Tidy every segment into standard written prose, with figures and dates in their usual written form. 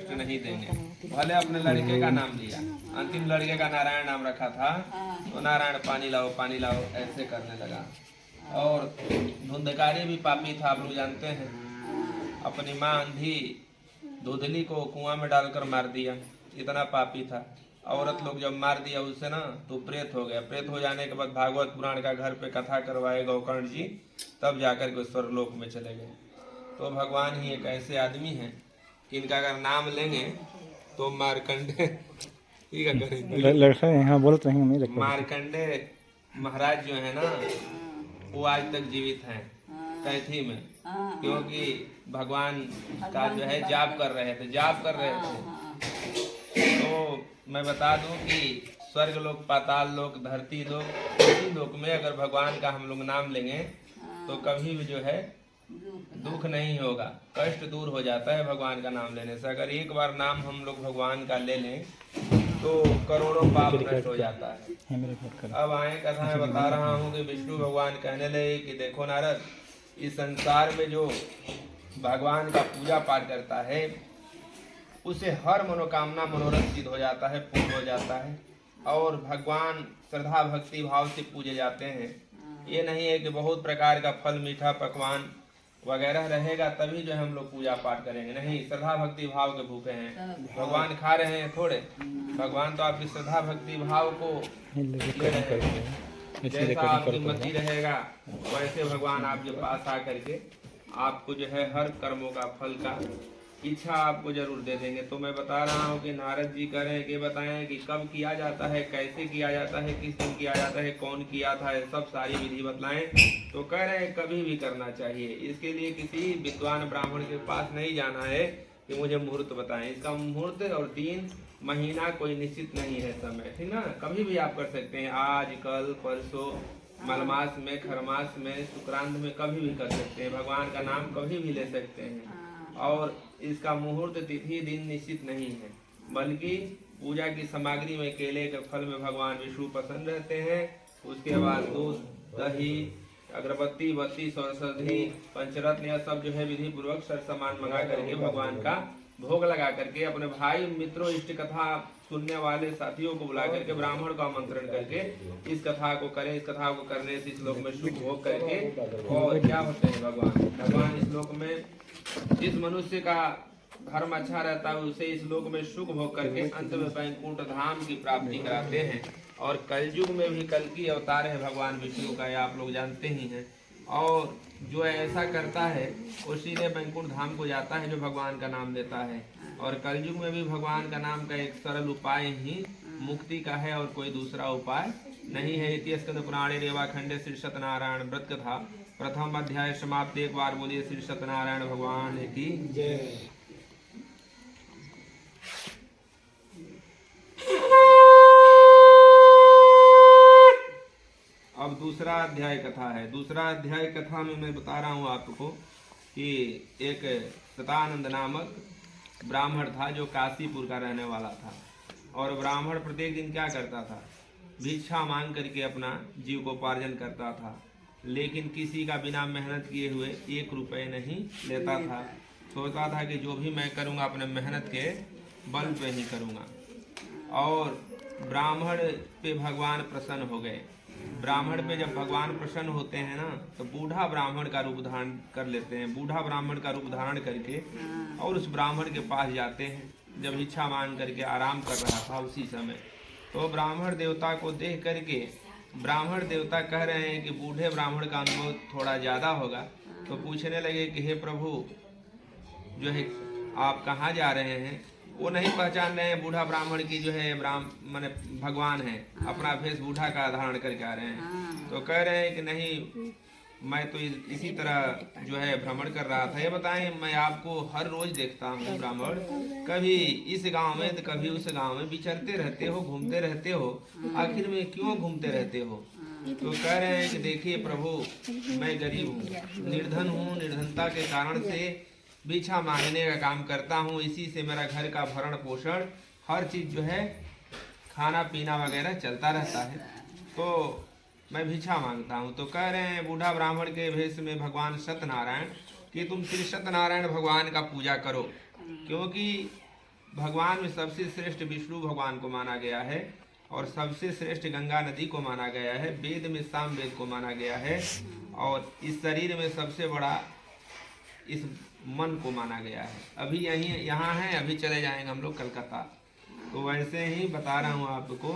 कष्ट नहीं देंगे। भले अपने लड़के का नाम लिया, अंतिम लड़के का नारायण नाम रखा था, तो नारायण पानी लाओ ऐसे करने लगा। और धुंधकारी भी पापी था, आप लोग जानते हैं। अपनी माँ अंधी धुंधली को कुआं में डालकर मार दिया, इतना पापी था। औरत लोग जब मार दिया उससे ना, तो प्रेत हो गया। प्रेत हो जाने के बाद भागवत पुराण का घर पे कथा करवाए गौकर्ण जी, तब जाकर के स्वर्गलोक में चले गए। तो भगवान ही एक ऐसे आदमी हैं कि इनका अगर नाम लेंगे तो मार्कंडे लड़का यहाँ बोलते हैं नहीं लगता। मार्कंडे महाराज जो है ना, वो आज तक जीवित हैं कैथी में, क्योंकि भगवान का जो है जाप कर रहे थे। तो मैं बता दूं कि स्वर्ग लोक, पाताल लोक, धरती लोक, इसी लोक में अगर भगवान का हम लोग नाम लेंगे तो कभी भी जो है दुख नहीं होगा, कष्ट दूर हो जाता है भगवान का नाम लेने से। अगर एक बार नाम हम लोग भगवान का ले लें तो करोड़ों पाप नष्ट हो जाता है। अब आए कथा में बता रहा हूँ कि विष्णु भगवान कहने लगे कि देखो नारद, इस संसार में जो भगवान का पूजा पाठ करता है उसे हर मनोकामना मनोरथ सिद्ध हो जाता है, पूर्ण हो जाता है। और भगवान श्रद्धा भक्ति भाव से पूजे जाते हैं। ये नहीं है कि बहुत प्रकार का फल मीठा पकवान वगैरह रहेगा तभी जो है हम लोग पूजा पाठ करेंगे, नहीं। श्रद्धा भक्ति भाव के भूखे हैं, भगवान खा रहे हैं थोड़े। भगवान तो आपकी श्रद्धा भक्ति भाव को ले रहे हैं। जैसा आपकी मति रहेगा वैसे भगवान आपके पास आकर के आपको जो है हर कर्मों का फल का इच्छा आपको जरूर दे देंगे। तो मैं बता रहा हूँ कि नारद जी कह रहे हैं कि बताएं कि कब किया जाता है, कैसे किया जाता है, किस दिन किया जाता है, कौन किया था, ये सब सारी विधि बतलाएं। तो कह रहे हैं कभी भी करना चाहिए। इसके लिए किसी विद्वान ब्राह्मण के पास नहीं जाना है कि मुझे मुहूर्त बताएं। इसका मुहूर्त और दिन महीना कोई निश्चित नहीं है समय, ठीक ना। कभी भी आप कर सकते हैं, आज, कल, परसों, मलमास में, खरमास में, शुक्रांत में, कभी भी कर सकते हैं। भगवान का नाम कभी भी ले सकते हैं। और इसका मुहूर्त तिथि दिन निश्चित नहीं है, बल्कि पूजा की सामग्री में केले के फल में भगवान विष्णु पसंद रहते हैं। उसके बाद दूध, दही, अगरबत्ती, बत्ती, सरस्वती, पंचरत्न, यह सब जो है विधि पूर्वक सर सामान मंगा करके भगवान का भोग लगा करके अपने भाई मित्रों इष्ट कथा सुनने वाले साथियों को बुला करके ब्राह्मण को आमंत्रण करके इस कथा को करें। इस कथा को करने से इस लोक में सुख भोग करके और क्या होते हैं भगवान इस लोक में जिस मनुष्य का धर्म अच्छा रहता है उसे इस लोक में सुख भोग करके अंत में वैकुंठ धाम की प्राप्ति कराते हैं। और कलयुग में भी कल की अवतार है भगवान विष्णु का, ये आप लोग जानते ही हैं। और जो ऐसा करता है वो सीधे वैकुंठ धाम को जाता है जो भगवान का नाम लेता है। और कलयुग में भी भगवान का नाम का एक सरल उपाय ही मुक्ति का है और कोई दूसरा उपाय नहीं है। इति स्कंद पुराणे रेवा खंडे श्री सत्यनारायण व्रत कथा प्रथम अध्याय समाप्त। एक बार बोलिए श्री सत्यनारायण भगवान की जय। अब दूसरा अध्याय कथा है। दूसरा अध्याय कथा में मैं बता रहा हूँ आपको कि एक सतानंद नामक ब्राह्मण था जो काशीपुर का रहने वाला था। और ब्राह्मण प्रत्येक दिन क्या करता था, भिक्षा मांग करके अपना जीविकोपार्जन करता था, लेकिन किसी का बिना मेहनत किए हुए 1 रुपये नहीं लेता था। सोचता था कि जो भी मैं करूँगा अपने मेहनत के बल पे ही करूँगा। और ब्राह्मण पे भगवान प्रसन्न हो गए। ब्राह्मण पे जब भगवान प्रसन्न होते हैं ना तो बूढ़ा ब्राह्मण का रूप धारण कर लेते हैं। बूढ़ा ब्राह्मण का रूप धारण करके और उस ब्राह्मण के पास जाते हैं जब इच्छा मान करके आराम कर रहा था उसी समय। तो ब्राह्मण देवता को देख करके ब्राह्मण देवता कह रहे हैं कि बूढ़े ब्राह्मण का अनुभव थोड़ा ज़्यादा होगा। तो पूछने लगे कि हे प्रभु जो है आप कहाँ जा रहे हैं। वो नहीं पहचान रहे हैं बूढ़ा ब्राह्मण की जो है माने भगवान है, अपना भेष बूढ़ा का धारण करके आ रहे हैं। तो कह रहे हैं कि नहीं, मैं तो इसी तरह जो है भ्रमण कर रहा था। ये बताएं, मैं आपको हर रोज देखता हूँ ब्राह्मण, कभी इस गांव में तो कभी उस गांव में विचरते रहते हो, घूमते रहते हो, आखिर में क्यों घूमते रहते हो। तो कह रहे हैं कि देखिए प्रभु, मैं गरीब हूँ, निर्धन हूँ, निर्धनता के कारण से भिक्षा मांगने का काम करता हूँ, इसी से मेरा घर का भरण पोषण हर चीज़ जो है खाना पीना वगैरह चलता रहता है, तो मैं भिक्षा मांगता हूँ। तो कह रहे हैं बूढ़ा ब्राह्मण के भेष में भगवान सत्यनारायण कि तुम श्री सत्यनारायण भगवान का पूजा करो, क्योंकि भगवान में सबसे श्रेष्ठ विष्णु भगवान को माना गया है और सबसे श्रेष्ठ गंगा नदी को माना गया है। वेद में साम वेद को माना गया है और इस शरीर में सबसे बड़ा इस मन को माना गया है। अभी यहाँ है, अभी चले जाएंगे हम लोग कलकत्ता। तो वैसे ही बता रहा हूँ आपको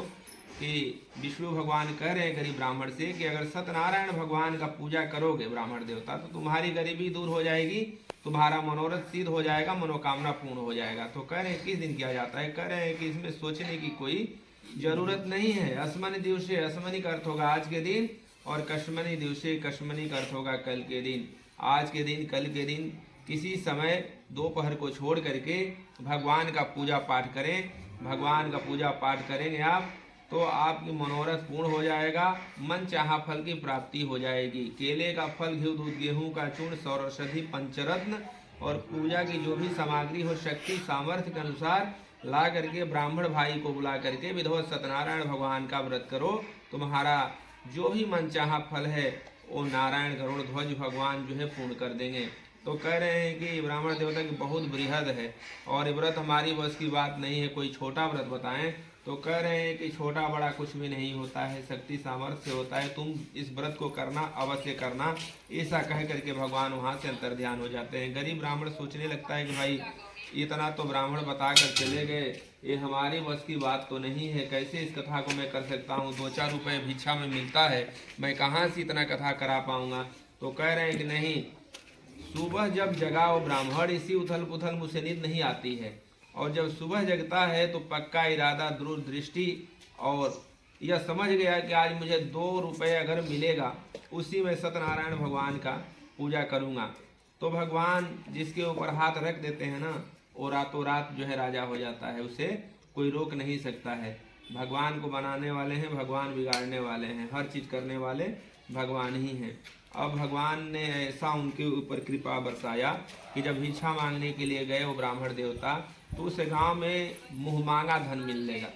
कि विष्णु भगवान कह रहे हैं गरीब ब्राह्मण से कि अगर सत्यनारायण भगवान का पूजा करोगे ब्राह्मण देवता, तो तुम्हारी गरीबी दूर हो जाएगी, तुम्हारा मनोरथ सिद्ध हो जाएगा, मनोकामना पूर्ण हो जाएगा। तो कह रहे हैं किस दिन किया जाता है? कह रहे हैं कि इसमें सोचने की कोई जरूरत नहीं है। अस्मनि दिवसे, अस्मनि का अर्थ होगा आज के दिन, और कश्मनि दिवसे, कश्मनि का अर्थ होगा कल के दिन। आज के दिन, कल के दिन किसी समय दोपहर को छोड़ करके भगवान का पूजा पाठ करें। भगवान का पूजा पाठ करेंगे आप तो आपकी मनोरथ पूर्ण हो जाएगा, मन चाहा फल की प्राप्ति हो जाएगी। केले का फल, घी, दूध, गेहूं का चूर्ण, सौरषधि, पंचरत्न और पूजा की जो भी सामग्री हो शक्ति सामर्थ्य के अनुसार ला करके ब्राह्मण भाई को बुला करके विधिवत सत्यनारायण भगवान का व्रत करो। तुम्हारा जो भी मन चाहा फल है वो नारायण गरुड़ ध्वज भगवान जो है पूर्ण कर देंगे। तो कह रहे हैं कि ब्राह्मण देवता की बहुत बृहद है और ये व्रत हमारी बस की बात नहीं है, कोई छोटा व्रत बताएं। तो कह रहे हैं कि छोटा बड़ा कुछ भी नहीं होता है, शक्ति सामर्थ्य से होता है, तुम इस व्रत को करना, अवश्य करना। ऐसा कह करके भगवान वहाँ से अंतर्ध्यान हो जाते हैं। गरीब ब्राह्मण सोचने लगता है कि भाई इतना तो ब्राह्मण बता कर चले गए, ये हमारी बस की बात तो नहीं है, कैसे इस कथा को मैं कर सकता हूँ? 2-4 रुपये भिक्षा में मिलता है, मैं कहाँ से इतना कथा करा पाऊँगा? तो कह रहे हैं कि नहीं, सुबह जब जगा वो ब्राह्मण, इसी उथल पुथल मुझसे नींद नहीं आती है, और जब सुबह जगता है तो पक्का इरादा, दूरदृष्टि, और यह समझ गया कि आज मुझे 2 रुपये अगर मिलेगा उसी में सत्यनारायण भगवान का पूजा करूँगा। तो भगवान जिसके ऊपर हाथ रख देते हैं ना, वो रातों रात जो है राजा हो जाता है, उसे कोई रोक नहीं सकता है। भगवान को बनाने वाले हैं, भगवान बिगाड़ने वाले हैं, हर चीज़ करने वाले भगवान ही हैं। अब भगवान ने ऐसा उनके ऊपर कृपा बरसाया कि जब भिक्षा मांगने के लिए गए वो ब्राह्मण देवता, तो उस गांव में मुँह मांगा धन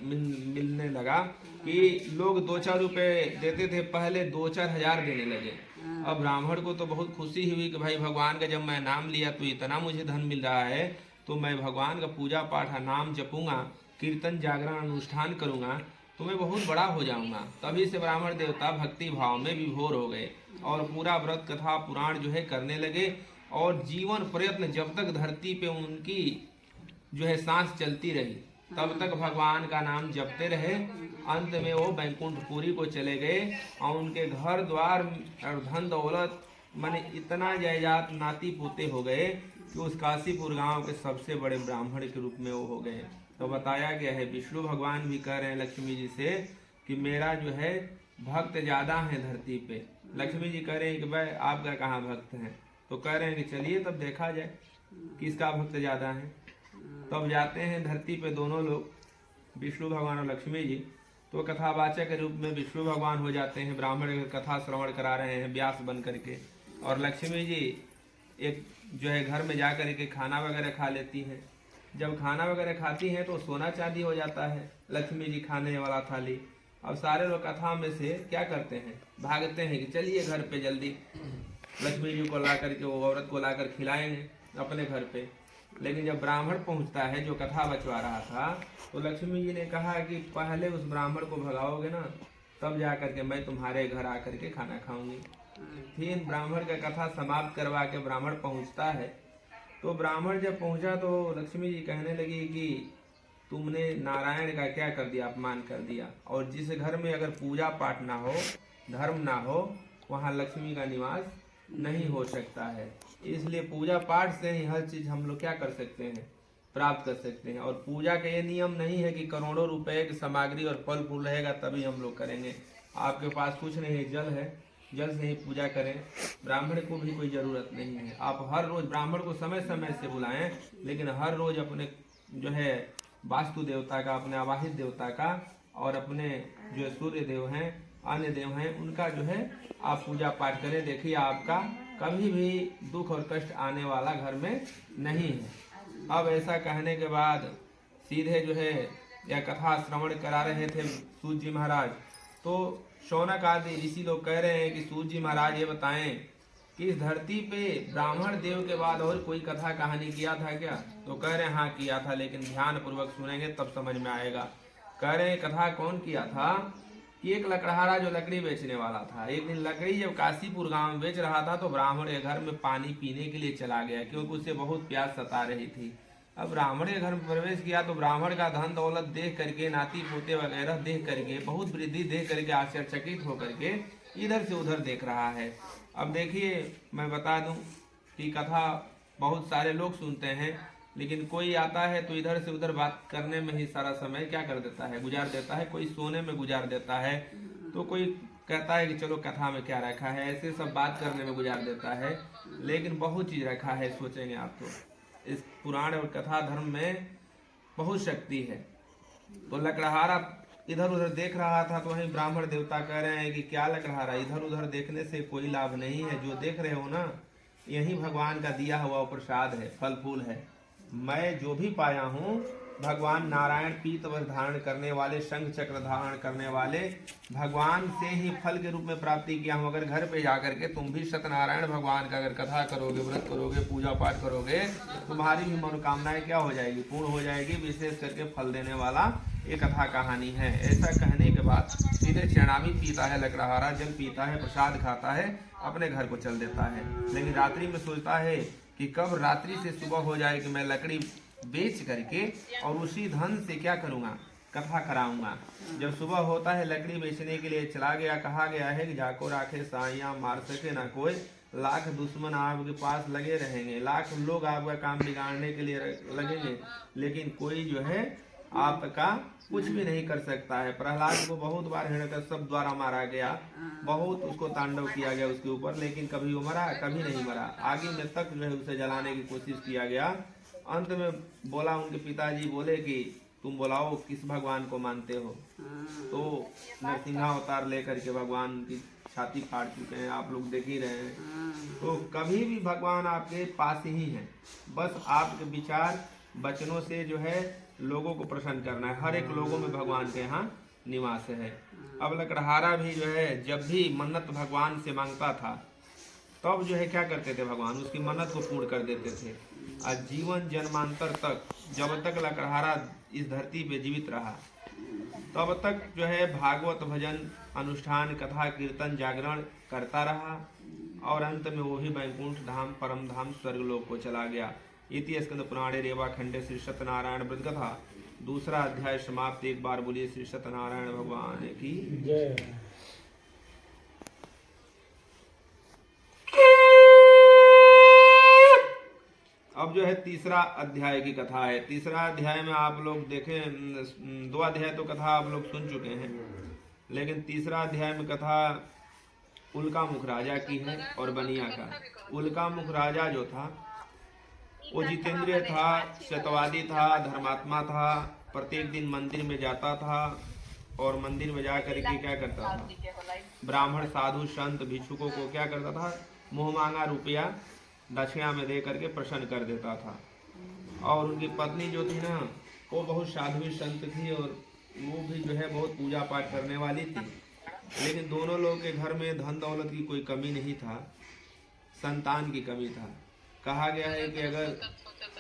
मिलने लगा कि लोग 2-4 रुपये देते थे, पहले 2-4 हज़ार देने लगे। अब ब्राह्मण को तो बहुत खुशी हुई कि भाई भगवान का जब मैं नाम लिया तो इतना मुझे धन मिल रहा है, तो मैं भगवान का पूजा पाठ, नाम जपूंगा, कीर्तन जागरण अनुष्ठान करूंगा तो मैं बहुत बड़ा हो जाऊंगा। तभी से ब्राह्मण देवता भक्ति भाव में विभोर हो गए और पूरा व्रत कथा पुराण जो है करने लगे, और जीवन प्रयत्न जब तक धरती पे उनकी जो है सांस चलती रही तब तक भगवान का नाम जपते रहे। अंत में वो बैकुंठपुरी को चले गए और उनके घर द्वार और धन दौलत माने इतना जायदाद नाती पोते हो गए कि उस काशीपुर गांव के सबसे बड़े ब्राह्मण के रूप में वो हो गए। तो बताया गया है, विष्णु भगवान भी कह रहे हैं लक्ष्मी जी से कि मेरा जो है भक्त ज़्यादा है धरती पे। लक्ष्मी जी कह रहे हैं कि भाई आपका कहाँ भक्त हैं? तो कह रहे हैं कि चलिए तब देखा जाए किसका भक्त ज़्यादा है। तब जाते हैं धरती पे दोनों लोग, विष्णु भगवान और लक्ष्मी जी। तो कथावाचक के रूप में विष्णु भगवान हो जाते हैं, ब्राह्मण कथा श्रवण करा रहे हैं व्यास बन करके, और लक्ष्मी जी एक जो है घर में जा करके खाना वगैरह खा लेती हैं। जब खाना वगैरह खाती हैं तो सोना चांदी हो जाता है लक्ष्मी जी खाने वाला थाली। अब सारे लोग कथा में से क्या करते हैं, भागते हैं कि चलिए घर पे जल्दी लक्ष्मी जी को ला करके, वो औरत को लाकर खिलाएंगे अपने घर पे। लेकिन जब ब्राह्मण पहुंचता है जो कथा बचवा रहा था, तो लक्ष्मी जी ने कहा कि पहले उस ब्राह्मण को भगाओगे ना, तब जा करके मैं तुम्हारे घर आकर के खाना खाऊंगी। फिर ब्राह्मण का कथा समाप्त करवा के ब्राह्मण पहुंचता है। तो ब्राह्मण जब पहुंचा तो लक्ष्मी जी कहने लगी कि तुमने नारायण का क्या कर दिया, अपमान कर दिया, और जिस घर में अगर पूजा पाठ ना हो, धर्म ना हो, वहाँ लक्ष्मी का निवास नहीं हो सकता है। इसलिए पूजा पाठ से ही हर चीज़ हम लोग क्या कर सकते हैं, प्राप्त कर सकते हैं। और पूजा का ये नियम नहीं है कि करोड़ों रुपए की सामग्री और फल फूल रहेगा तभी हम लोग करेंगे। आपके पास कुछ नहीं है, जल है, जल से ही पूजा करें। ब्राह्मण को भी कोई ज़रूरत नहीं है। आप हर रोज़ ब्राह्मण को समय समय से बुलाएं, लेकिन हर रोज़ अपने जो है वास्तु देवता का, अपने आवाहित देवता का, और अपने जो सूर्य देव हैं, अन्य देव हैं, उनका जो है आप पूजा पाठ करें। देखिए आपका कभी भी दुख और कष्ट आने वाला घर में नहीं है। अब ऐसा कहने के बाद सीधे जो है यह कथा श्रवण करा रहे थे सूत जी महाराज। तो शौनक आदि ऋषि लोग कह रहे हैं कि सूत जी महाराज ये बताएं कि इस धरती पे ब्राह्मण देव के बाद और कोई कथा कहानी किया था क्या? तो कह रहे हाँ किया था, लेकिन ध्यान पूर्वक सुनेंगे तब समझ में आएगा। कह रहे कथा कौन किया था कि एक लकड़हारा जो लकड़ी बेचने वाला था, एक दिन लकड़ी जब काशीपुर गांव में बेच रहा था तो ब्राह्मण के घर में पानी पीने के लिए चला गया, क्योंकि उसे बहुत प्यास सता रही थी। अब ब्राह्मण के घर में प्रवेश किया तो ब्राह्मण का धन दौलत देख करके, नाती पोते वगैरह देख करके, बहुत वृद्धि देख करके आश्चर्यचकित होकर के इधर से उधर देख रहा है। अब देखिए, मैं बता दूं कि कथा बहुत सारे लोग सुनते हैं, लेकिन कोई आता है तो इधर से उधर बात करने में ही सारा समय क्या कर देता है, गुजार देता है। कोई सोने में गुजार देता है, तो कोई कहता है कि चलो कथा में क्या रखा है, ऐसे सब बात करने में गुजार देता है। लेकिन बहुत चीज रखा है, सोचेंगे आप तो इस पुराण और कथा धर्म में बहुत शक्ति है। तो लकड़हारा इधर उधर देख रहा था, तो वहीं ब्राह्मण देवता कह रहे हैं कि क्या लकड़हारा, इधर उधर देखने से कोई लाभ नहीं है। जो देख रहे हो ना, यही भगवान का दिया हुआ प्रसाद है, फल फूल है। मैं जो भी पाया हूँ, भगवान नारायण पीत वस्त्र धारण करने वाले, शंख चक्र धारण करने वाले भगवान से ही फल के रूप में प्राप्ति किया हूँ। अगर घर पे जाकर के तुम भी सत्यनारायण भगवान का अगर कथा करोगे, व्रत करोगे, पूजा पाठ करोगे, तुम्हारी भी मनोकामनाएं क्या हो जाएगी, पूर्ण हो जाएगी। विशेष करके फल देने वाला ये कथा कहानी है। ऐसा कहने के बाद सीधे चरणामी पीता है लकड़हारा, जल पीता है, प्रसाद खाता है, अपने घर को चल देता है। लेकिन रात्रि में सोचता है कि कब रात्रि से सुबह हो जाए कि मैं लकड़ी बेच करके और उसी धन से क्या करूँगा, कथा कराऊंगा। जब सुबह होता है, लकड़ी बेचने के लिए चला गया। कहा गया है कि जाको राखे साइयां, मार सके ना कोई, लाख दुश्मन आपके पास लगे रहेंगे, लाख लोग आपका काम बिगाड़ने के लिए लगेंगे, लेकिन कोई जो है आपका कुछ भी नहीं कर सकता है। प्रहलाद को बहुत बार हिरण्यकश्यप द्वारा मारा गया, बहुत उसको तांडव किया गया उसके ऊपर, लेकिन कभी वो मरा, कभी नहीं मरा। आगे में तक जो है उसे जलाने की कोशिश किया गया। अंत में बोला, उनके पिताजी बोले कि तुम बुलाओ किस भगवान को मानते हो। तो नरसिंहावतार लेकर के भगवान की छाती फाड़ चुके हैं, आप लोग देख ही रहे हैं। तो कभी भी भगवान आपके पास ही हैं, बस आपके विचार वचनों से जो है लोगों को प्रसन्न करना है। हर एक लोगों में भगवान के यहाँ निवास है। अब लकड़हारा भी जो है जब भी मन्नत भगवान से मांगता था, तब जो है क्या करते थे, भगवान उसकी मन्नत को पूर्ण कर देते थे। आज जीवन जन्मांतर तक, जब तक लकड़हारा इस धरती पे जीवित रहा, तब तक जो है भागवत भजन अनुष्ठान, कथा कीर्तन, जागरण करता रहा, और अंत में वो भी वैकुंठ धाम, परम धाम, स्वर्गलोक को चला गया। इति स्कंद पुराणे रेवा खंडे श्री सत्यनारायण व्रत कथा 2 अध्याय समाप्त। एक बार बोलिए श्री सत्यनारायण भगवान की जय। अब जो है 3 अध्याय की कथा है। 3 अध्याय में आप लोग देखें, 2 अध्याय तो कथा आप लोग सुन चुके हैं, लेकिन 3 अध्याय में कथा उल्कामुख राजा की है और बनिया का। उल्कामुख राजा जो था वो जितेंद्रिय था, सत्यवादी था, धर्मात्मा था। प्रत्येक दिन मंदिर में जाता था और मंदिर में जा करके क्या करता था, ब्राह्मण, साधु, संत, भिक्षुकों को क्या करता था, मुँह मांगा रुपया दक्षिणा में दे करके प्रसन्न कर देता था। और उनकी पत्नी जो थी ना, वो बहुत साध्वी संत थी और वो भी जो है बहुत पूजा पाठ करने वाली थी। लेकिन दोनों लोगों के घर में धन दौलत की कोई कमी नहीं था, संतान की कमी था। कहा गया है कि अगर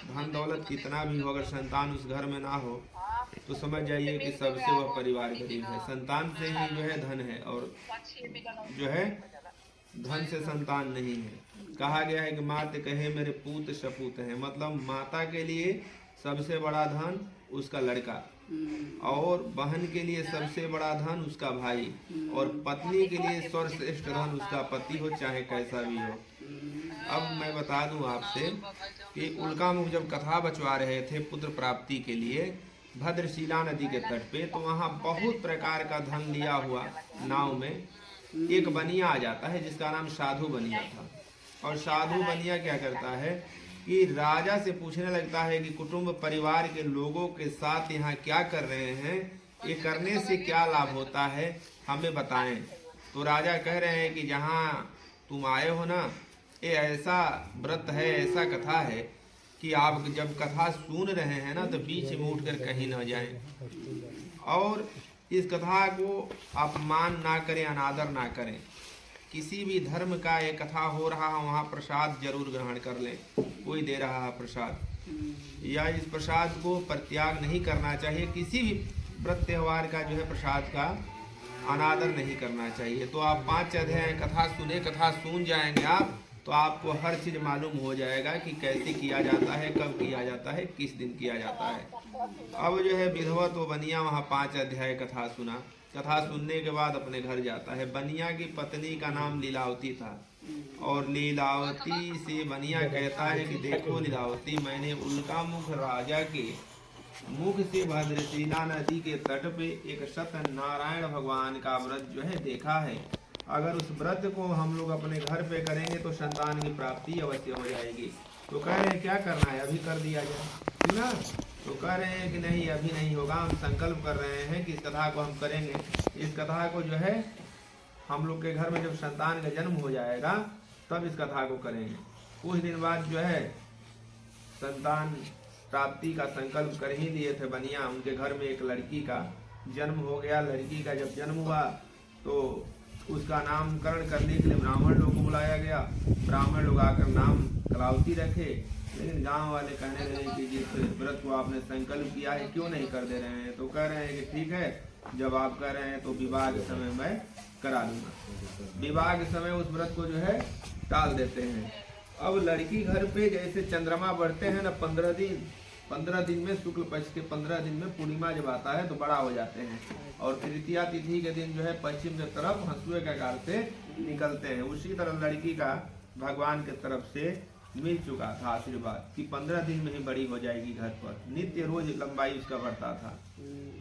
धन दौलत कितना भी हो, अगर संतान उस घर में ना हो तो समझ जाइए कि सबसे वह परिवार गरीब है। संतान से ही जो है धन है, और जो है धन से संतान नहीं है। कहा गया है कि मात कहे मेरे पूत सपूत है, मतलब माता के लिए सबसे बड़ा धन उसका लड़का, और बहन के लिए सबसे बड़ा धन उसका भाई, और पत्नी के लिए सर्वश्रेष्ठ धन उसका पति हो, चाहे कैसा भी हो। अब मैं बता दूं आपसे कि उल्कामुख जब कथा बचवा रहे थे पुत्र प्राप्ति के लिए भद्रशिला नदी के तट पे, तो वहाँ बहुत प्रकार का धन लिया हुआ नाव में एक बनिया आ जाता है जिसका नाम साधु बनिया था। और साधु बनिया क्या करता है कि राजा से पूछने लगता है कि कुटुंब परिवार के लोगों के साथ यहाँ क्या कर रहे हैं, ये करने से क्या लाभ होता है, हमें बताएं। तो राजा कह रहे हैं कि जहाँ तुम आए हो ना, ये ऐसा व्रत है, ऐसा कथा है कि आप जब कथा सुन रहे हैं ना, तो बीच में उठकर कहीं न जाएं, और इस कथा को अपमान ना करें, अनादर ना करें। किसी भी धर्म का ये कथा हो रहा है वहाँ प्रसाद जरूर ग्रहण कर लें। कोई दे रहा है प्रसाद या इस प्रसाद को परित्याग नहीं करना चाहिए। किसी भी व्रत त्यौहार का जो है प्रसाद का अनादर नहीं करना चाहिए। तो आप 5 अध्याय कथा सुने, कथा सुन जाएंगे आप तो आपको हर चीज़ मालूम हो जाएगा कि कैसे किया जाता है, कब किया जाता है, किस दिन किया जाता है। अब जो है विधवा तो बनिया वहाँ 5 अध्याय कथा सुना। कथा सुनने के बाद अपने घर जाता है। बनिया की पत्नी का नाम लीलावती था और लीलावती से बनिया कहता है कि देखो लीलावती, मैंने उल्का मुख राजा के मुख से भद्रशिला नदी के तट पे एक सत्यनारायण भगवान का व्रत जो है देखा है। अगर उस व्रत को हम लोग अपने घर पे करेंगे तो संतान की प्राप्ति अवश्य हो जाएगी। तो कह रहे हैं क्या करना है, अभी कर दिया जाए ना। तो कह रहे हैं कि नहीं अभी नहीं होगा, हम संकल्प कर रहे हैं कि इस कथा को हम करेंगे। इस कथा को जो है हम लोग के घर में जब संतान का जन्म हो जाएगा तब इस कथा को करेंगे। कुछ दिन बाद जो है संतान प्राप्ति का संकल्प कर ही लिए थे बनिया। उनके घर में एक लड़की का जन्म हो गया। लड़की का जब जन्म हुआ तो उसका नामकरण करने के लिए ब्राह्मण लोग को बुलाया गया। ब्राह्मण लोग आकर नाम कलावती रखे, लेकिन गांव वाले कहने लगे कि जिस व्रत को आपने संकल्प किया है क्यों नहीं कर दे रहे हैं। तो कह रहे हैं कि ठीक है, जब आप कह रहे हैं तो विवाह के समय मैं करा दूंगा। विवाह के समय उस व्रत को जो है टाल देते हैं। अब लड़की घर पे जैसे चंद्रमा बढ़ते हैं ना 15 दिन में शुक्ल पक्ष के 15 दिन में पूर्णिमा जब आता है तो बड़ा हो जाते हैं और तृतीया तिथि के दिन जो है पश्चिम की तरफ हंसुए के आकार से निकलते हैं। उसी तरह लड़की का भगवान के तरफ से मिल चुका था आशीर्वाद कि 15 दिन में ही बड़ी हो जाएगी घर पर। नित्य रोज लंबाई उसका बढ़ता था।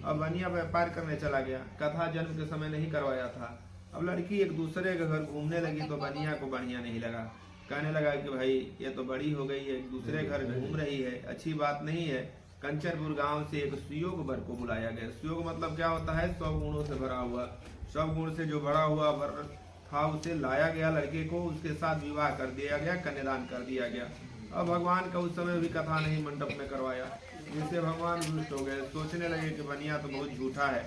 अब बनिया व्यापार करने चला गया। कथा जन्म के समय नहीं करवाया था। अब लड़की एक दूसरे के घर घूमने लगी तो बनिया को बढ़िया नहीं लगा। कहने लगा कि भाई ये तो बड़ी हो गई है, एक दूसरे घर घूम रही है, अच्छी बात नहीं है। कंचनपुर गांव से एक सुयोग वर को बुलाया गया। सुयोग मतलब क्या होता है, 100 गुणों से भरा हुआ। 100 गुण से जो भरा हुआ वर था उसे लाया गया। लड़के को उसके साथ विवाह कर दिया गया, कन्यादान कर दिया गया। अब भगवान का उस समय भी कथा नहीं मंडप में करवाया, जिससे भगवान रुष्ट हो गए। सोचने लगे कि बनिया तो बहुत झूठा है,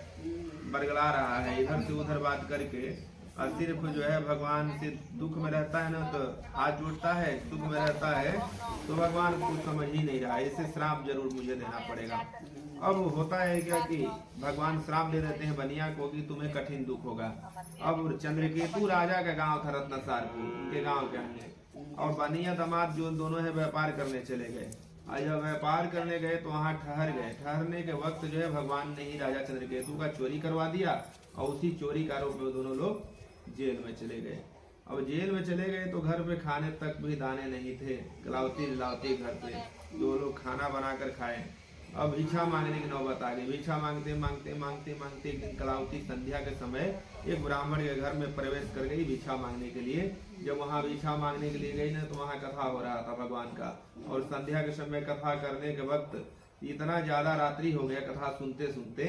बरगला रहा है, इधर से उधर बात करके और सिर्फ जो है भगवान से दुख में रहता है ना तो हाथ जोड़ता है, सुख में रहता है तो भगवान कुछ समझ ही नहीं रहा है। इसे श्राप जरूर मुझे देना पड़ेगा। अब होता है क्या कि भगवान श्राप दे देते हैं बनिया को कि तुम्हें कठिन दुख होगा। अब चंद्रकेतु राजा का गांव था रत्नसारपुर, उनके गांव के अंदर, और बनिया दामाद जो दोनों है व्यापार करने चले गए। और जब व्यापार करने गए तो वहाँ ठहर गए। ठहरने के वक्त जो है भगवान ने ही राजा चंद्रकेतु का चोरी करवा दिया और उसी चोरी का आरोप में दोनों लोग जेल में चले गए। अब जेल में चले गए तो घर पे खाने तक भी दाने नहीं थे। कलावती लावती घर पे दो लोग खाना बनाकर खाए। अब भिक्षा मांगने की नौबत आ गई। भिक्षा मांगते मांगते मांगते मांगते एक दिन कलावती संध्या के समय एक ब्राह्मण के घर में प्रवेश कर गई भिक्षा मांगने के लिए। जब वहाँ भिक्षा मांगने के लिए गई ना तो वहाँ कथा हो रहा था भगवान का, और संध्या के समय कथा करने के वक्त इतना ज्यादा रात्रि हो गया कथा सुनते सुनते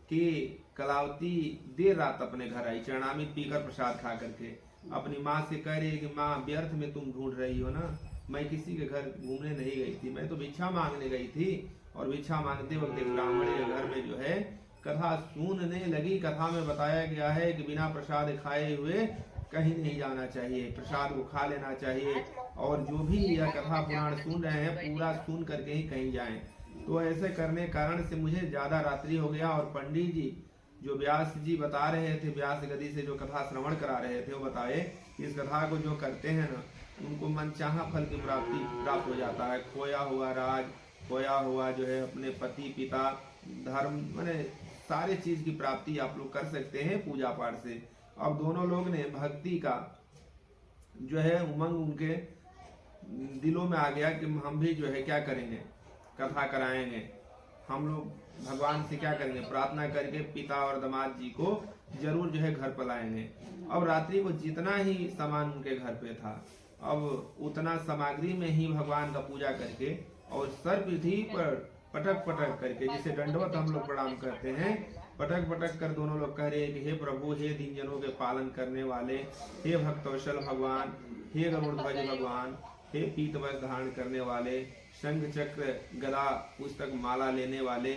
कि कलावती देर रात अपने घर आई, चरणामृत पीकर प्रसाद खा करके। अपनी माँ से कह रही है कि माँ व्यर्थ में तुम ढूंढ रही हो ना, मैं किसी के घर घूमने नहीं गई थी, मैं तो भिक्षा मांगने गई थी। और भिक्षा मांगते वक्त एक ब्राह्मण के घर में जो है कथा सुनने लगी। कथा में बताया गया है कि बिना प्रसाद खाए हुए कहीं नहीं जाना चाहिए, प्रसाद को खा लेना चाहिए, और जो भी यह कथा पुराण सुन रहे हैं पूरा सुन करके ही कहीं जाएं। तो ऐसे करने कारण से मुझे ज्यादा रात्रि हो गया। और पंडित जी जो व्यास जी बता रहे थे, व्यास गति से जो कथा श्रवण करा रहे थे, वो बताए कि इस कथा को जो करते हैं ना उनको मनचाहा फल की प्राप्ति प्राप्त हो जाता है। खोया हुआ राज, खोया हुआ जो है अपने पति पिता धर्म, माने सारे चीज की प्राप्ति आप लोग कर सकते हैं पूजा पाठ से। अब दोनों लोग ने भक्ति का जो है उमंग उनके दिलों में आ गया कि हम भी जो है क्या करेंगे, कथा कराएंगे, हम लोग भगवान से क्या करेंगे, प्रार्थना करके पिता और दामाद जी को जरूर जो है घर पर लाएंगे। अब रात्रि को जितना ही सामान उनके घर पे था, अब उतना सामग्री में ही भगवान का पूजा करके और सर्वविधि पर पटक पटक करके, जिसे दंडवत हम लोग प्रणाम करते हैं, पटक पटक कर दोनों लोग कह रहे हैं कि हे प्रभु, हे दीन जनों के पालन करने वाले, हे भक्तवत्सल भगवान, हे गरुड़ध्वज भगवान, हे पीतवस्त्र धारण करने वाले, शंख चक्र गदा पुस्तक माला लेने वाले,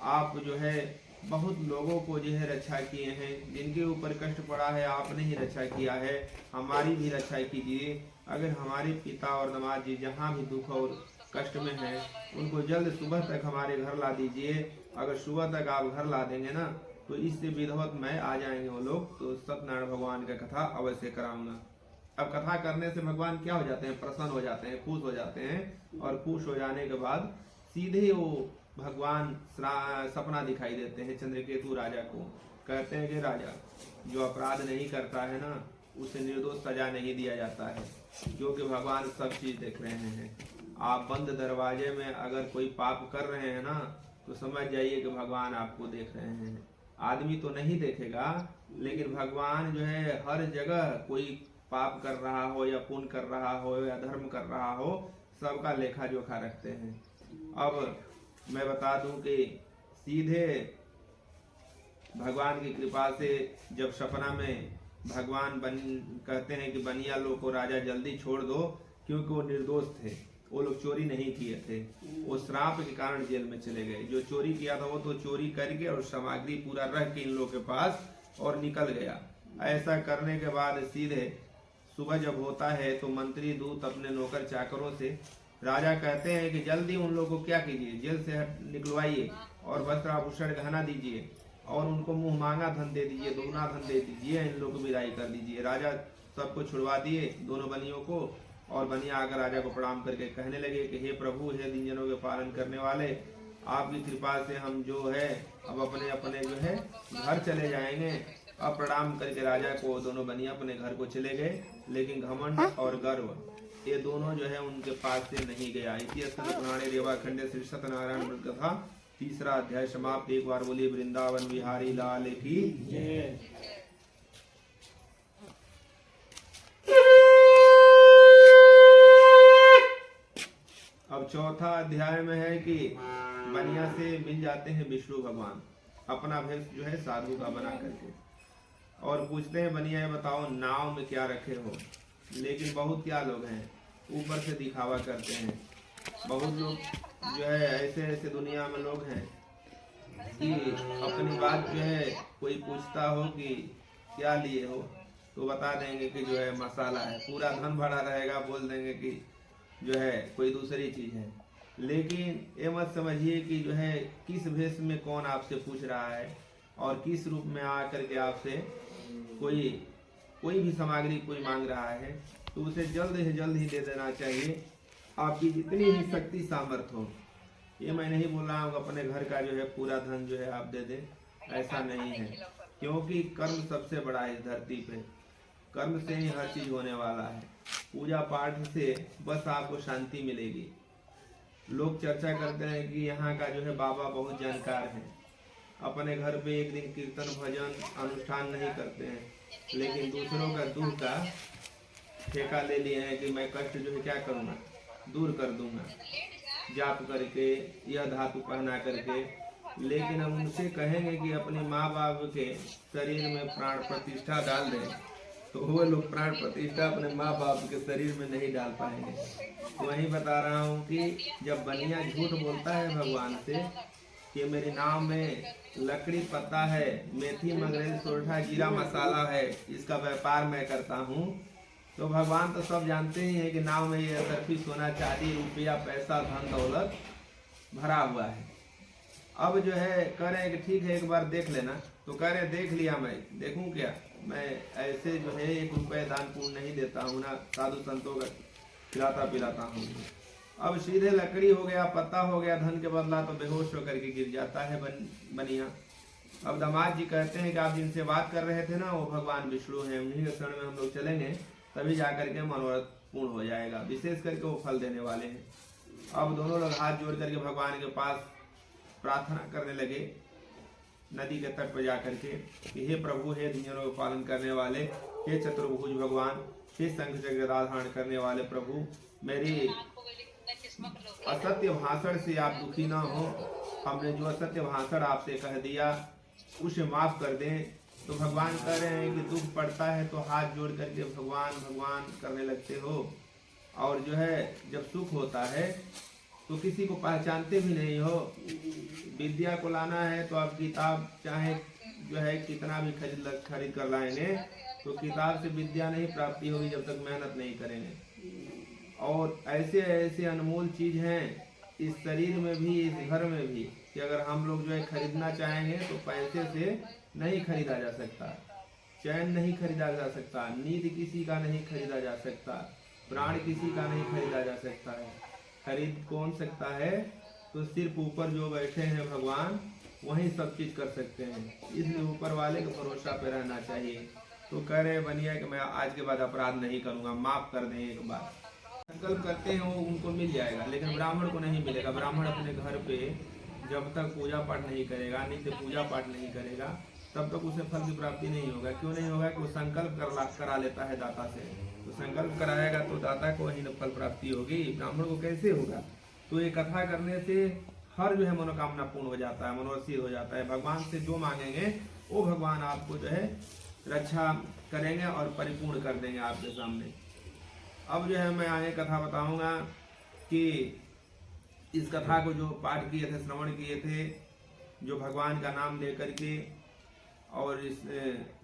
आप जो है बहुत लोगों को जो है रक्षा किए हैं, जिनके ऊपर कष्ट पड़ा है आपने ही रक्षा किया है, हमारी भी रक्षा कीजिए। अगर हमारे पिता और दामाद जी जहाँ भी दुख और कष्ट में है उनको जल्द सुबह तक हमारे घर ला दीजिए। अगर सुबह तक आप घर ला देंगे ना तो इससे विधिवत में आ जाएंगे वो लोग, तो सत्यनारायण भगवान का कथा अवश्य कराऊंगा। अब कथा करने से भगवान क्या हो जाते हैं, प्रसन्न हो जाते हैं, खुश हो जाते हैं, और खुश हो जाने के बाद सीधे वो भगवान सपना दिखाई देते हैं चंद्रकेतु राजा को। कहते हैं कि राजा, जो अपराध नहीं करता है ना उसे निर्दोष सजा नहीं दिया जाता है, क्योंकि भगवान सब चीज देख रहे हैं। आप बंद दरवाजे में अगर कोई पाप कर रहे हैं ना तो समझ जाइए कि भगवान आपको देख रहे हैं। आदमी तो नहीं देखेगा, लेकिन भगवान जो है हर जगह, कोई पाप कर रहा हो या पुण्य कर रहा हो या धर्म कर रहा हो, सबका लेखा जोखा रखते हैं। अब मैं बता दूं कि सीधे भगवान की कृपा से जब सपना में भगवान कहते हैं कि बनिया लोग को राजा जल्दी छोड़ दो, क्योंकि वो निर्दोष थे, वो लोग चोरी नहीं किए थे, वो श्राप के कारण जेल में चले गए। जो चोरी किया था वो तो चोरी करके और सामग्री पूरा रख के इन लोगों के पास और निकल गया। ऐसा करने के बाद सीधे सुबह जब होता है तो मंत्री दूत अपने नौकर चाकरों से राजा कहते हैं कि जल्दी उन लोगों को क्या कीजिए, जेल से निकलवाइए और वस्त्र आभूषण गहना दीजिए और उनको मुंह मांगा धन दे दीजिए, दोगुना धन दे दीजिए, इन लोगों को विदाई कर दीजिए। राजा सबको छुड़वा दिए, दोनों बनियों को, और बनिया आकर राजा को प्रणाम करके कहने लगे कि हे प्रभु, हे दिन जनों के पालन करने वाले, आपकी कृपा से हम जो है अब अपने अपने जो है घर चले जाएंगे। अब प्रणाम करके राजा को दोनों बनिया अपने घर को चले गए, लेकिन घमंड और गर्व ये दोनों जो है उनके पास से नहीं गया। इसी पुराणे रेवा खंडे श्री सत्यनारायण व्रत कथा 3रा अध्याय समाप्त। एक बार बोलिए वृंदावन बिहारी लाल की जय। अब चौथा अध्याय में है कि बनिया से मिल जाते हैं विष्णु भगवान, अपना भेष जो है साधु का बना करके, और पूछते हैं बनिया बताओ नाव में क्या रखे हो। लेकिन बहुत क्या लोग हैं ऊपर से दिखावा करते हैं। बहुत लोग जो है ऐसे ऐसे दुनिया में लोग हैं कि अपनी बात जो है कोई पूछता हो कि क्या लिए हो तो बता देंगे कि जो है मसाला है, पूरा धन भरा रहेगा बोल देंगे कि जो है कोई दूसरी चीज है। लेकिन ये मत समझिए कि जो है किस भेष में कौन आपसे पूछ रहा है और किस रूप में आकर के आपसे कोई भी सामग्री कोई मांग रहा है तो उसे जल्द से जल्द ही दे देना चाहिए, आपकी जितनी ही शक्ति सामर्थ्य हो। ये मैं नहीं बोल रहा हूँ अपने घर का जो है पूरा धन जो है आप दे दें, ऐसा नहीं है, क्योंकि कर्म सबसे बड़ा है इस धरती पे। कर्म से ही हर चीज होने वाला है। पूजा पाठ से बस आपको शांति मिलेगी। लोग चर्चा करते हैं कि यहाँ का जो है बाबा बहुत जानकार है, अपने घर पे एक दिन कीर्तन भजन अनुष्ठान नहीं करते हैं, लेकिन दूसरों का दुख का ठेका ले लिए हैं कि मैं कष्ट जो है क्या करूँगा, दूर कर दूंगा जाप करके, यह धातु पहना करके। लेकिन हम उनसे कहेंगे कि अपने माँ बाप के शरीर में प्राण प्रतिष्ठा डाल दें, तो वो लोग प्राण प्रतिष्ठा अपने माँ बाप के शरीर में नहीं डाल पाएंगे। तो वही बता रहा हूँ कि जब बनिया झूठ बोलता है भगवान से कि मेरी नाव में लकड़ी पत्ता है, मेथी मंगरेल सोरठा जीरा मसाला है, इसका व्यापार मैं करता हूँ, तो भगवान तो सब जानते ही हैं कि नाव में ये असरफी सोना चांदी रुपया पैसा धन दौलत भरा हुआ है। अब जो है कह रहे हैं कि ठीक है एक बार देख लेना, तो कह रहे देख लिया, मैं देखूं क्या, मैं ऐसे जो है 1 रुपये दान पुण्य नहीं देता हूँ ना, साधु संतों का खिलाता पिलाता हूँ। अब सीधे लकड़ी हो गया, पत्ता हो गया, धन के बदला तो बेहोश होकर के गिर जाता है बनिया। अब दामाद जी कहते हैं कि आप जिनसे बात कर रहे थे ना वो भगवान विष्णु हैं, उन्हीं के शरण में हम लोग चलेंगे तभी जाकर के मनोरथ पूर्ण हो जाएगा, विशेष करके वो फल देने वाले हैं। अब दोनों लोग हाथ जोड़ करके भगवान के पास प्रार्थना करने लगे नदी के तट पर जाकर के कि हे प्रभु, हे दीनों को पालन करने वाले, हे चतुर्भुज भगवान, हे शंख चक्र गदा धारण करने वाले प्रभु, मेरी असत्य भाषण से आप दुखी ना हो, हमने जो असत्य भाषण आपसे कह दिया उसे माफ कर दें। तो भगवान कह रहे हैं कि दुख पड़ता है तो हाथ जोड़ करके भगवान भगवान करने लगते हो, और जो है जब सुख होता है तो किसी को पहचानते भी नहीं हो। विद्या को लाना है तो आप किताब चाहे जो है कितना भी खरीद कर लाएंगे तो किताब से विद्या नहीं प्राप्ति होगी जब तक मेहनत नहीं करेंगे। और ऐसे ऐसे अनमोल चीज हैं इस शरीर में भी, इस घर में भी, कि अगर हम लोग जो है खरीदना चाहेंगे तो पैसे से नहीं खरीदा जा सकता। चैन नहीं खरीदा जा सकता, नींद किसी का नहीं खरीदा जा सकता, प्राण किसी का नहीं खरीदा जा सकता है। खरीद कौन सकता है? तो सिर्फ ऊपर जो बैठे हैं भगवान, वही सब चीज कर सकते हैं। इसलिए ऊपर वाले के भरोसा पे रहना चाहिए। तो कह रहे बनिया कि मैं आज के बाद अपराध नहीं करूंगा, माफ कर दें एक बार। संकल्प करते हैं वो उनको मिल जाएगा, लेकिन ब्राह्मण को नहीं मिलेगा। ब्राह्मण अपने घर पे जब तक पूजा पाठ नहीं करेगा, नित्य पूजा पाठ नहीं करेगा, तब तक उसे फल की प्राप्ति नहीं होगा। क्यों नहीं होगा? कि वो संकल्प करा लेता है दाता से। तो संकल्प कराएगा तो दाता को ही फल प्राप्ति होगी, ब्राह्मण को कैसे होगा? तो ये कथा करने से हर जो है मनोकामना पूर्ण हो जाता है, मनोरथ सिद्ध हो जाता है। भगवान से जो मांगेंगे वो भगवान आपको जो है रक्षा करेंगे और परिपूर्ण कर देंगे आपके सामने। अब जो है मैं आगे कथा बताऊंगा कि इस कथा को जो पाठ किए थे, श्रवण किए थे, जो भगवान का नाम लेकर के और इस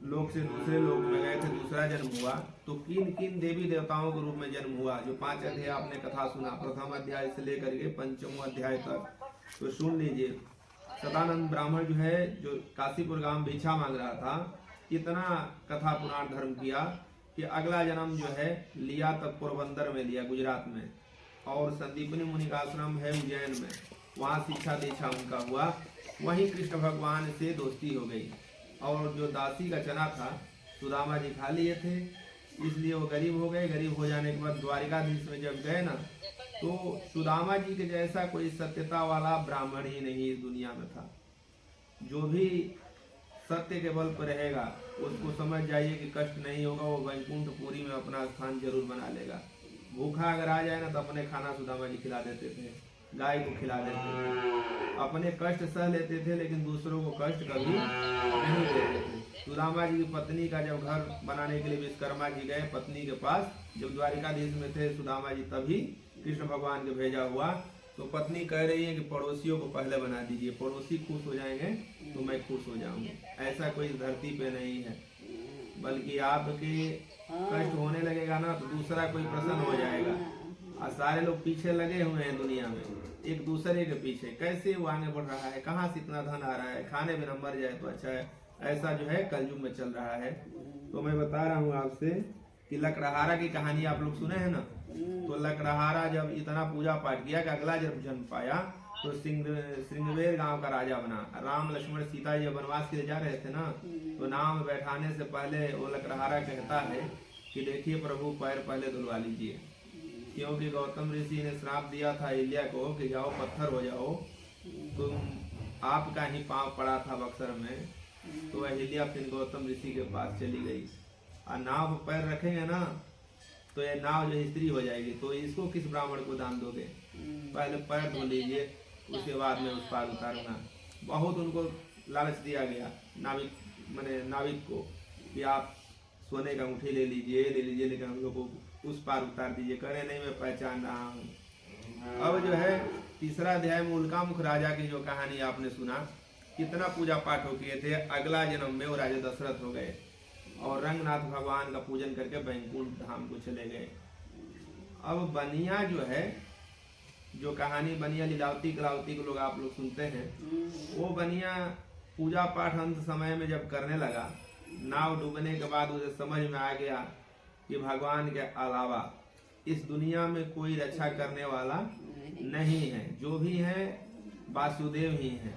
लोक से दूसरे लोक में गए थे, दूसरा जन्म हुआ, तो किन किन देवी देवताओं के रूप में जन्म हुआ। जो 5 अध्याय आपने कथा सुना, प्रथम अध्याय से लेकर के 5वां अध्याय तक, तो सुन लीजिए। सदानंद ब्राह्मण जो है, जो काशीपुर गांव भिक्षा मांग रहा था, इतना कथा पुराण धर्म किया कि अगला जन्म जो है लिया तब पोरबंदर में लिया, गुजरात में, और संदीपनी मुनि का आश्रम है उज्जैन में, वहाँ शिक्षा दीक्षा उनका हुआ। वहीं कृष्ण भगवान से दोस्ती हो गई। और जो दासी का चना था सुदामा जी खा लिए थे, इसलिए वो गरीब हो गए। गरीब हो जाने के बाद द्वारिकाधीश में जब गए ना, तो सुदामा जी के जैसा कोई सत्यता वाला ब्राह्मण ही नहीं इस दुनिया में था। जो भी सत्य के बल पर रहेगा उसको समझ जाइए कि कष्ट नहीं होगा, वो वैकुंठपुरी में अपना स्थान जरूर बना लेगा। भूखा अगर आ जाए ना तो अपने खाना सुदामा जी खिला देते थे, गाय को खिला देते थे, अपने कष्ट सह लेते थे, लेकिन दूसरों को कष्ट कभी नहीं देते थे। सुदामा जी की पत्नी का जब घर बनाने के लिए विश्वकर्मा जी गए पत्नी के पास, जब द्वारिकाधीश में थे सुदामा जी, तभी कृष्ण भगवान के भेजा हुआ। तो पत्नी कह रही है कि पड़ोसियों को पहले बना दीजिए, पड़ोसी खुश हो जाएंगे तो मैं खुश हो जाऊंगी। ऐसा कोई धरती पे नहीं है, बल्कि आपके कष्ट होने लगेगा ना तो दूसरा कोई प्रसन्न हो जाएगा। और सारे लोग पीछे लगे हुए हैं दुनिया में, एक दूसरे के पीछे, कैसे वो आगे बढ़ रहा है, कहाँ से इतना धन आ रहा है, खाने बिना मर जाए तो अच्छा है। ऐसा जो है कलयुग में चल रहा है। तो मैं बता रहा हूँ आपसे कि लकड़हारा की कहानी आप लोग सुने हैं ना। तो लकड़हारा जब इतना पूजा पाठ किया कि अगला जब जन्म पाया तो श्रृंगवेर गांव का राजा बना। राम लक्ष्मण सीता जी वनवास के लिए जा रहे थे ना, तो नाव में बैठाने से पहले वो लकड़हारा कहता है कि देखिए प्रभु पैर पहले धुलवा लीजिए, क्योंकि गौतम ऋषि ने श्राप दिया था अहिल्या को कि जाओ पत्थर हो जाओ। तो आपका ही पांव पड़ा था बक्सर में। तो अहिल्या फिर गौतम ऋषि के पास चली गई। और नाव पर पैर रखेंगे ना तो ये नाव जो स्त्री हो जाएगी। तो इसको किस ब्राह्मण को दान दोगे? पहले पैर धो लीजिए, उसके बाद में उस पार उतारूंगा। बहुत उनको लालच दिया गया नाविक को कि आप सोने का अंगूठी ले लीजिए, लेकिन हम लोग को उस पार उतार दीजिए। करे नहीं, मैं पहचान रहा हूँ। अब जो है तीसरा अध्याय में उल्कामुख राजा की जो कहानी आपने सुना, कितना पूजा पाठ हो किए थे। अगला जन्म में वो राजा दशरथ हो गए और रंगनाथ भगवान का पूजन करके बैकुंठ धाम को चले गए। अब बनिया जो है, जो कहानी बनिया लीलावती कलावती को लोग आप लोग सुनते हैं, वो बनिया पूजा पाठ अंत समय में जब करने लगा, नाव डूबने के बाद उसे समझ में आ गया कि भगवान के अलावा इस दुनिया में कोई रक्षा करने वाला नहीं है, जो भी है वासुदेव ही है।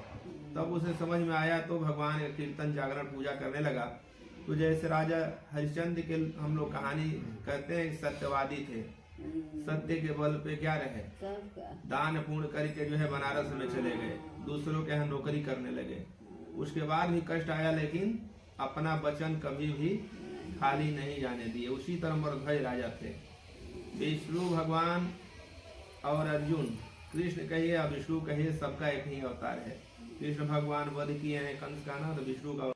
तब उसे समझ में आया तो भगवान का कीर्तन जागरण पूजा करने लगा। तो जैसे राजा हरिश्चंद्र के हम लोग कहानी कहते हैं, सत्यवादी थे, सत्य के बल पे क्या रहे, दान पुण्य करके जो है बनारस में चले गए, दूसरों के यहाँ नौकरी करने लगे। उसके बाद भी कष्ट आया, लेकिन अपना वचन कभी भी खाली नहीं जाने दिए। उसी तरह मर्दभय राजा थे। विष्णु भगवान और अर्जुन, कृष्ण कहिए या विष्णु कहिए, सबका एक ही अवतार है। कृष्ण भगवान वध किए हैं कंस का ना, तो विष्णु का